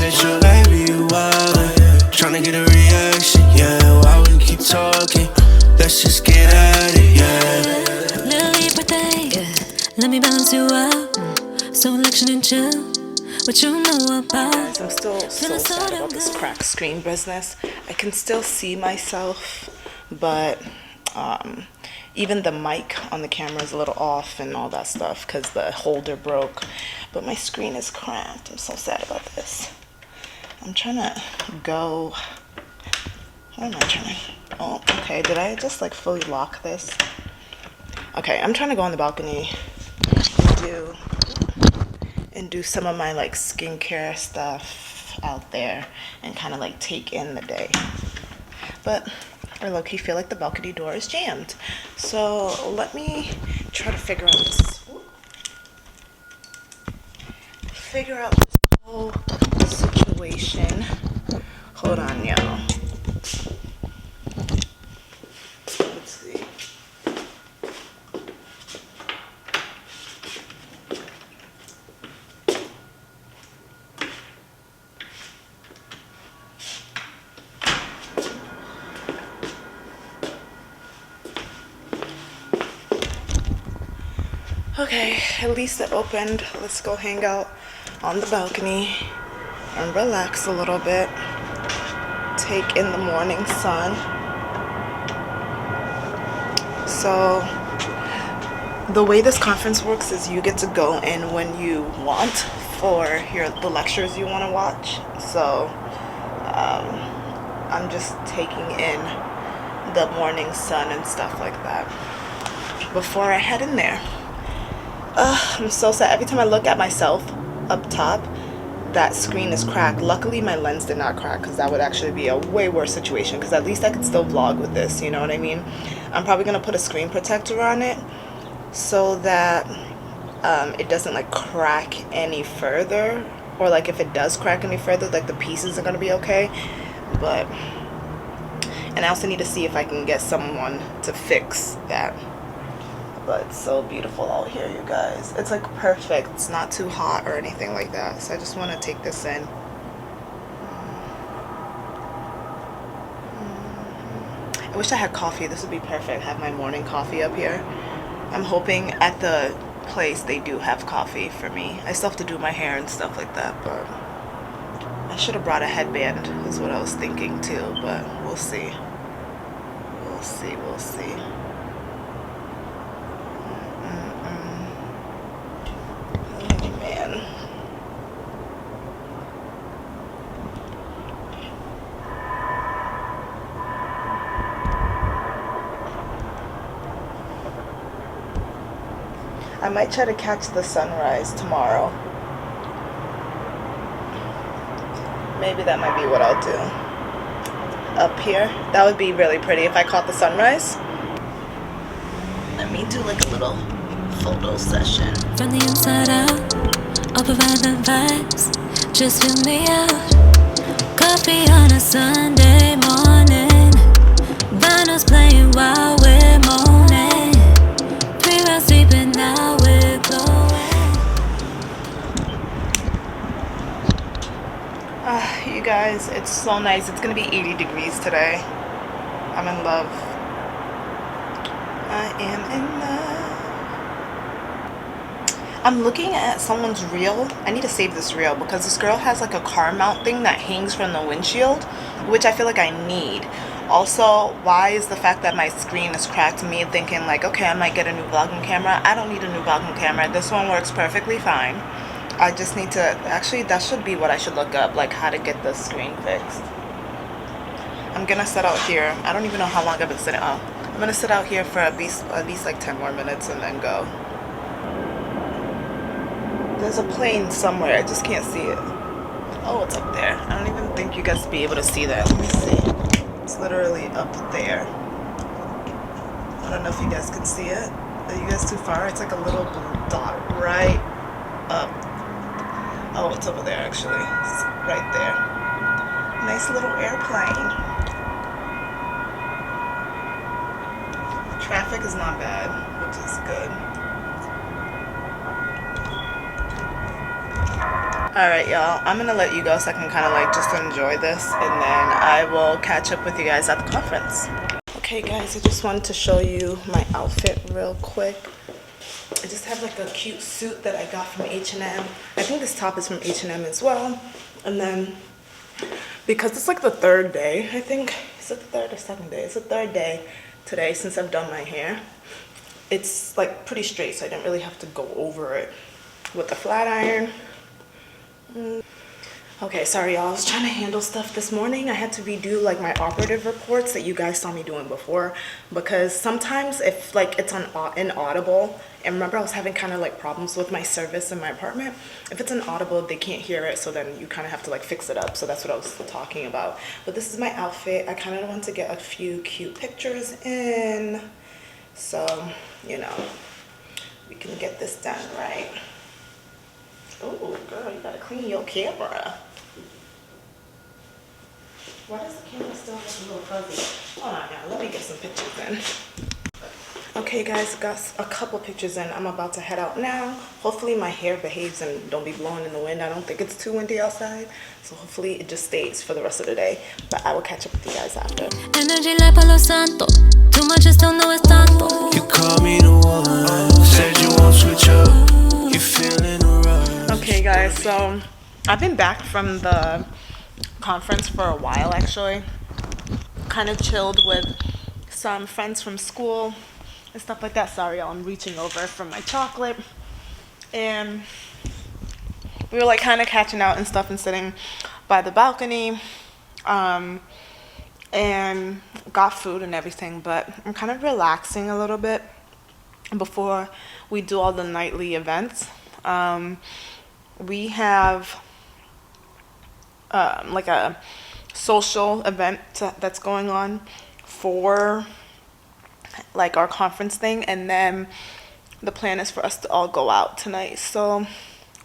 superficial. Baby, you wildin', tryna get a reaction, yeah. Why we keep talking? Let's just get at it, yeah. Little birthday, yeah. Let me balance you out. So election and chill. What you know about? I'm still so sad about this cracked screen business. I can still see myself, but even the mic on the camera is a little off and all that stuff because the holder broke. But my screen is cracked. I'm so sad about this. I'm trying to go. What am I trying to? Oh, okay. Did I just like fully lock this? Okay, I'm trying to go on the balcony and do some of my like skincare stuff out there and kind of like take in the day. But I low-key feel like the balcony door is jammed. So let me try to figure out this whole situation. Hold on, y'all. Let's see. Okay, at least it opened. Let's go hang out on the balcony and relax a little bit. Take in the morning sun. So the way this conference works is you get to go in when you want for the lectures you want to watch. So I'm just taking in the morning sun and stuff like that before I head in there. I'm so sad. Every time I look at myself up top, that screen is cracked. Luckily, my lens did not crack because that would actually be a way worse situation because at least I could still vlog with this, you know what I mean? I'm probably going to put a screen protector on it so that it doesn't like crack any further, or like if it does crack any further, like the pieces are going to be okay. And I also need to see if I can get someone to fix that. But it's so beautiful out here, you guys. It's like perfect. It's not too hot or anything like that. So I just want to take this in. I wish I had coffee. This would be perfect. Have my morning coffee up here. I'm hoping at the place they do have coffee for me. I still have to do my hair and stuff like that, but I should have brought a headband is what I was thinking too, but we'll see. We'll see, we'll see. I might try to catch the sunrise tomorrow. Maybe that might be what I'll do. Up here. That would be really pretty if I caught the sunrise. Let me do like a little photo session. From the inside out, I'll provide the vibes. Just fill me out. Coffee on a Sunday morning. Vinyls playing while we're moaning. 3 rounds sleeping, now we're glowing. You guys, it's so nice. It's gonna be 80 degrees today. I'm in love. I am in love. I'm looking at someone's reel. I need to save this reel because this girl has like a car mount thing that hangs from the windshield, which I feel like I need. Also, why is the fact that my screen is cracked me thinking like, okay, I might get a new vlogging camera? I don't need a new vlogging camera. This one works perfectly fine. I just need to, actually that should be what I should look up, like how to get the screen fixed. I'm gonna sit out here. I don't even know how long I've been sitting. Oh, I'm gonna sit out here for at least like 10 more minutes and then go. There's a plane somewhere. I just can't see it. Oh, it's up there. I don't even think you guys will be able to see that. Let me see. It's literally up there. I don't know if you guys can see it. Are you guys too far? It's like a little blue dot right up. Oh, it's over there actually. It's right there. Nice little airplane. Traffic is not bad, which is good. Alright, y'all. I'm gonna let you go so I can kind of like just enjoy this, and then I will catch up with you guys at the conference. Okay, guys, I just wanted to show you my outfit real quick. I just have like a cute suit that I got from H&M. I think this top is from H&M as well. And then, because it's like the third day, I think. Is it the third or second day? It's the third day today since I've done my hair. It's like pretty straight, so I didn't really have to go over it with the flat iron. Okay, sorry y'all, I was trying to handle stuff this morning. I had to redo like my operative reports that you guys saw me doing before, because sometimes if like it's inaudible, and remember I was having kind of like problems with my service in my apartment, if it's inaudible they can't hear it, so then you kind of have to like fix it up. So that's what I was talking about. But this is my outfit. I kind of want to get a few cute pictures in, so you know, we can get this done right. Oh girl, you gotta clean your camera. Why does the camera still look a little fuzzy? Hold on now, let me get some pictures in. Okay guys, got a couple pictures in. I'm about to head out now. Hopefully my hair behaves and don't be blowing in the wind. I don't think it's too windy outside, so hopefully it just stays for the rest of the day. But I will catch up with you guys after. Energy like Palo Santo. Too much is still no es tanto. You call me the one, said you won't switch up. You feeling the rush. Okay guys, so I've been back from the conference for a while actually. Kind of chilled with some friends from school and stuff like that. Sorry y'all, I'm reaching over for my chocolate. And we were like kind of catching out and stuff and sitting by the balcony. And got food and everything, but I'm kind of relaxing a little bit before we do all the nightly events. We have like a social event that's going on for like our conference thing, and then the plan is for us to all go out tonight, so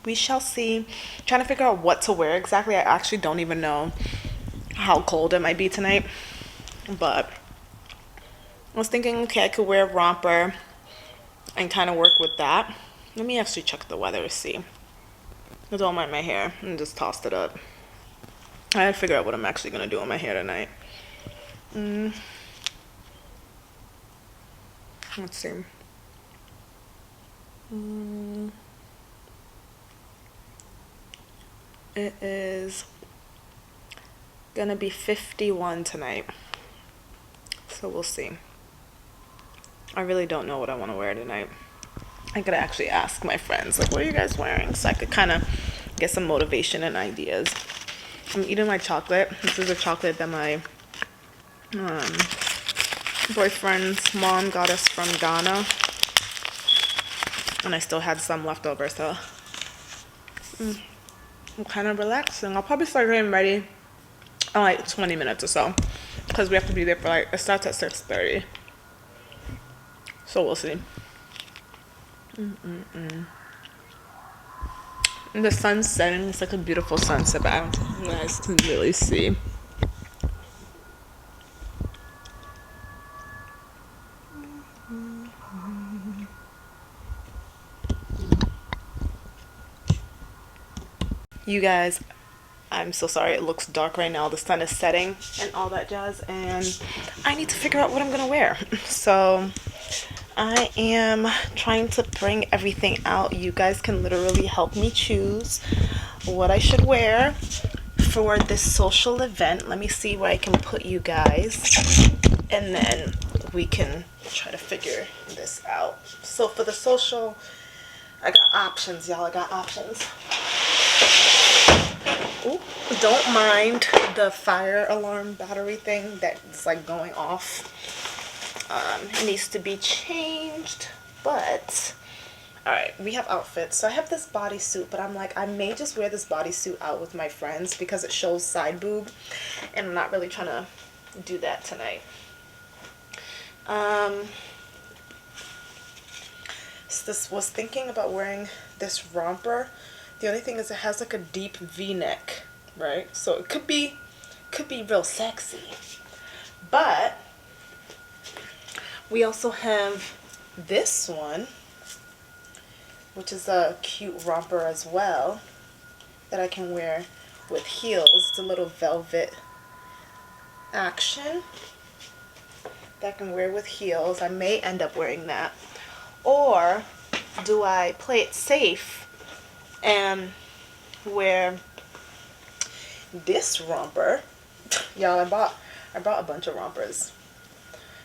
we shall see. Trying to figure out what to wear exactly. I actually don't even know how cold it might be tonight, but I was thinking, okay, I could wear a romper and kind of work with that. Let me actually check the weather to see. I don't mind my hair and just tossed it up. I had to figure out what I'm actually gonna do with my hair tonight. Let's see. It is gonna be 51 tonight, so we'll see. I really don't know what I want to wear tonight. I could actually ask my friends, like, what are you guys wearing? So I could kind of get some motivation and ideas. I'm eating my chocolate. This is a chocolate that my boyfriend's mom got us from Ghana, and I still had some left over, so I'm kind of relaxing. I'll probably start getting ready in like 20 minutes or so, because we have to be there for like, it starts at 6:30, so we'll see. And the sun's setting. It's like a beautiful sunset, but I don't think you guys can really see. You guys, I'm so sorry it looks dark right now. The sun is setting and all that jazz, and I need to figure out what I'm gonna wear. So I am trying to bring everything out. You guys can literally help me choose what I should wear for this social event. Let me see where I can put you guys, and then we can try to figure this out. So for the social, I got options, y'all. I got options. Ooh, don't mind the fire alarm battery thing that's like going off. It needs to be changed, but alright, we have outfits. So I have this bodysuit, but I'm like, I may just wear this bodysuit out with my friends because it shows side boob, and I'm not really trying to do that tonight. This was thinking about wearing this romper. The only thing is it has like a deep V-neck, right? So it could be real sexy. But we also have this one, which is a cute romper as well. that I can wear with heels. It's a little velvet action that I can wear with heels. I may end up wearing that. Or do I play it safe and wear this romper? Y'all, I bought a bunch of rompers.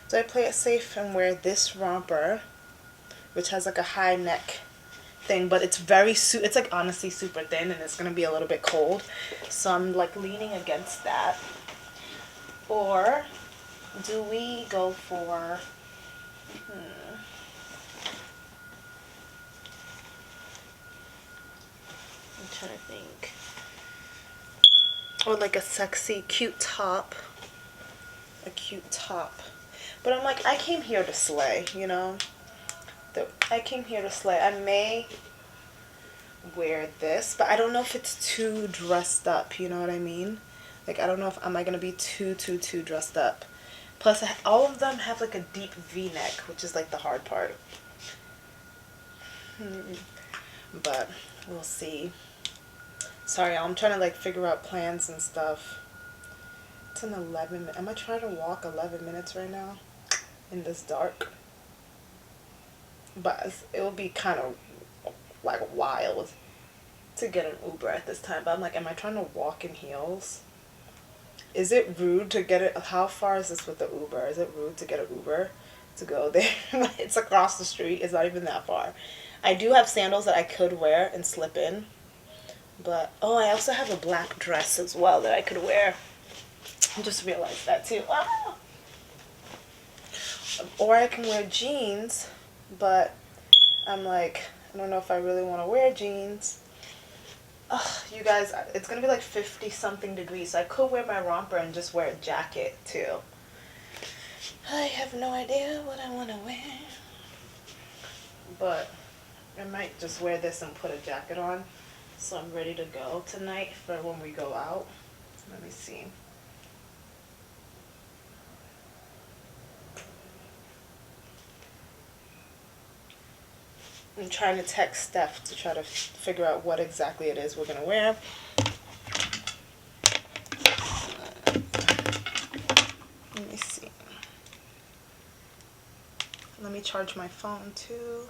So I play it safe and wear this romper, which has like a high neck thing, but it's it's like honestly super thin, and it's gonna be a little bit cold, so I'm like leaning against that. Or do we go for I'm trying to think. Or like a sexy cute top. A cute top. But I'm like, I came here to slay, you know? I came here to slay. I may wear this, but I don't know if it's too dressed up, you know what I mean? Like, I don't know if am I gonna be too dressed up. Plus, all of them have like a deep V-neck, which is like the hard part. But we'll see. Sorry, I'm trying to like figure out plans and stuff. It's an 11 minutes. Am I trying to walk 11 minutes right now in this dark? But it will be kind of like wild to get an Uber at this time. But I'm like, am I trying to walk in heels? Is it rude to get it? How far is this with the Uber? Is it rude to get an Uber to go there? It's across the street. It's not even that far. I do have sandals that I could wear and slip in. But, oh, I also have a black dress as well that I could wear. I just realized that too. Ah! Or I can wear jeans, but I'm like, I don't know if I really want to wear jeans. Ugh, you guys, it's going to be like 50 something degrees, so I could wear my romper and just wear a jacket too. I have no idea what I want to wear. But I might just wear this and put a jacket on. So I'm ready to go tonight for when we go out. Let me see. I'm trying to text Steph to try to figure out what exactly it is we're going to wear. Let me see. Let me charge my phone too.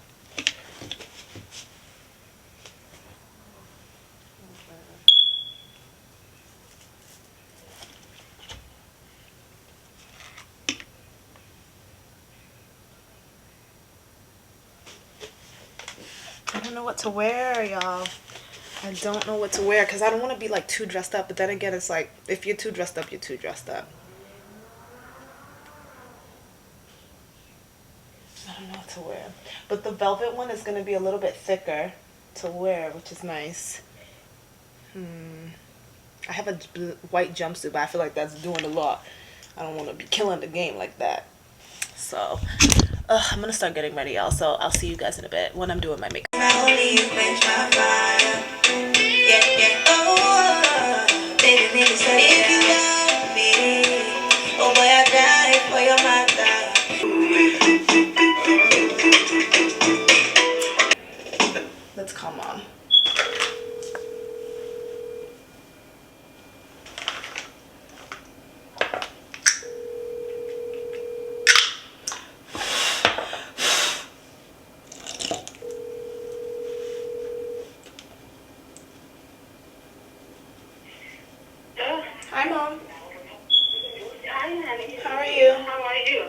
I don't know what to wear, y'all. I don't know what to wear because I don't want to be like too dressed up, but then again, it's like if you're too dressed up, you're too dressed up. I don't know what to wear, but the velvet one is going to be a little bit thicker to wear, which is nice. I have a white jumpsuit, but I feel like that's doing a lot. I don't want to be killing the game like that. So I'm gonna start getting ready, y'all. So I'll see you guys in a bit when I'm doing my makeup. Let's come on. Hi, Mom. Hi, honey. How are you? How are you?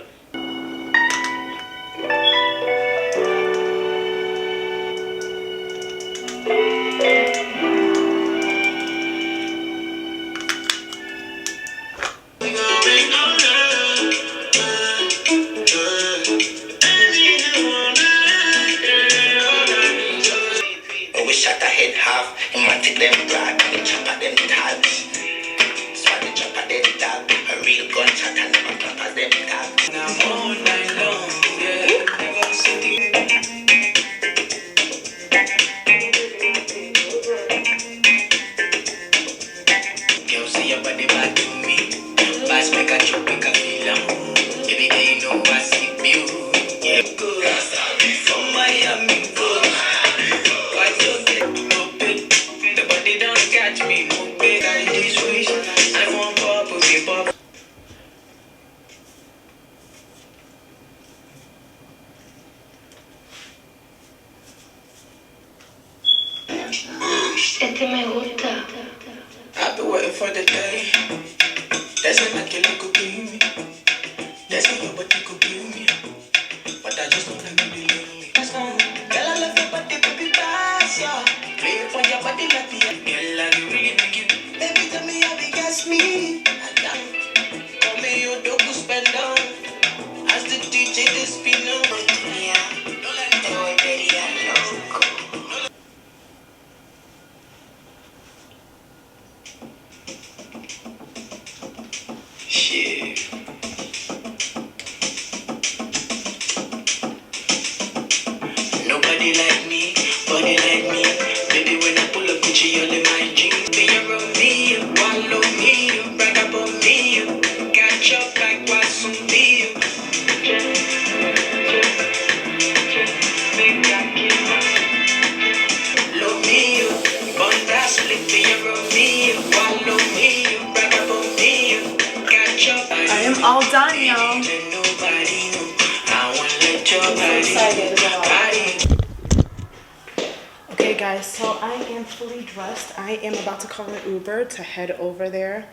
We shot a head half, and man take them brag, and chop at them tags. Swat the chop at them tag, a real gun shot and never clap at them tag. Now all night long, yeah, never sitting. Girl, see your body back to me. Bass make a chop, make a feel every day you know I see you. Yeah, good. From Miami, good. Why you get the body don't get live for the day. There's a lot you could give me. There's a lot you could give me. But I just don't let me believe me. Girl, I love your body, baby, pass, yeah. Play it for your body like the girl, I really make it. Baby, tell me how big as me. Call me your dog to spend down. As the DJ this spin on. Shit. Nobody like me, body like me. Baby, when I pull up Gucci, all in my jeans. Be around me, wallow me, brag about me. Catch up like what's on me. Love me, bunda split. Be around me, wallow me, brag about me. Catch up. I am all done, y'all. Nobody know. I wanna let your body. Okay guys, so I am fully dressed. I am about to call an Uber to head over there.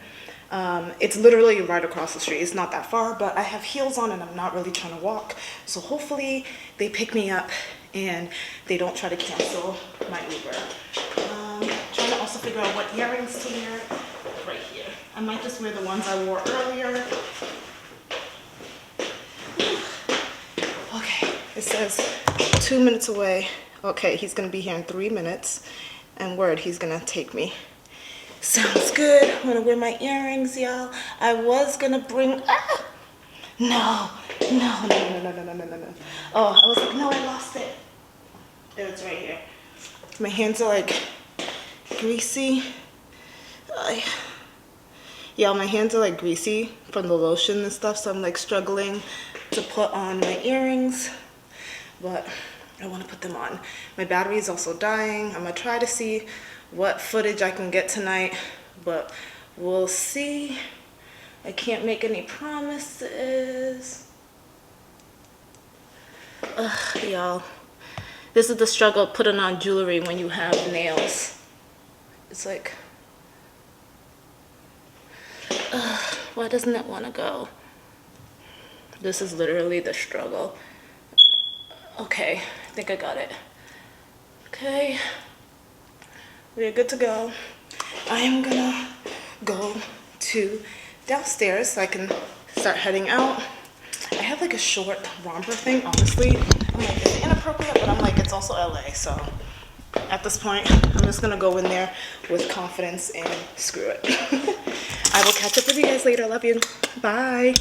It's literally right across the street. It's not that far, but I have heels on and I'm not really trying to walk. So hopefully they pick me up and they don't try to cancel my Uber. Trying to also figure out what earrings to wear right here. I might just wear the ones I wore earlier. Okay, it says 2 minutes away. Okay, he's gonna be here in 3 minutes. And word, he's gonna take me. Sounds good. I'm gonna wear my earrings, y'all. I was gonna bring, No. Oh, I was like, no, I lost it. There, it's right here. My hands are like greasy. Yeah, my hands are like greasy from the lotion and stuff, so I'm like struggling to put on my earrings, but I want to put them on. My battery is also dying. I'm gonna try to see what footage I can get tonight, but we'll see. I can't make any promises. Y'all, this is the struggle of putting on jewelry when you have nails. It's like, why doesn't it want to go? This is literally the struggle. Okay, I think I got it. Okay, we're good to go. I am gonna go to downstairs so I can start heading out. I have like a short romper thing, honestly. I'm like, it's inappropriate, but I'm like, it's also LA, so at this point, I'm just gonna go in there with confidence and screw it. I will catch up with you guys later. Love you. Bye.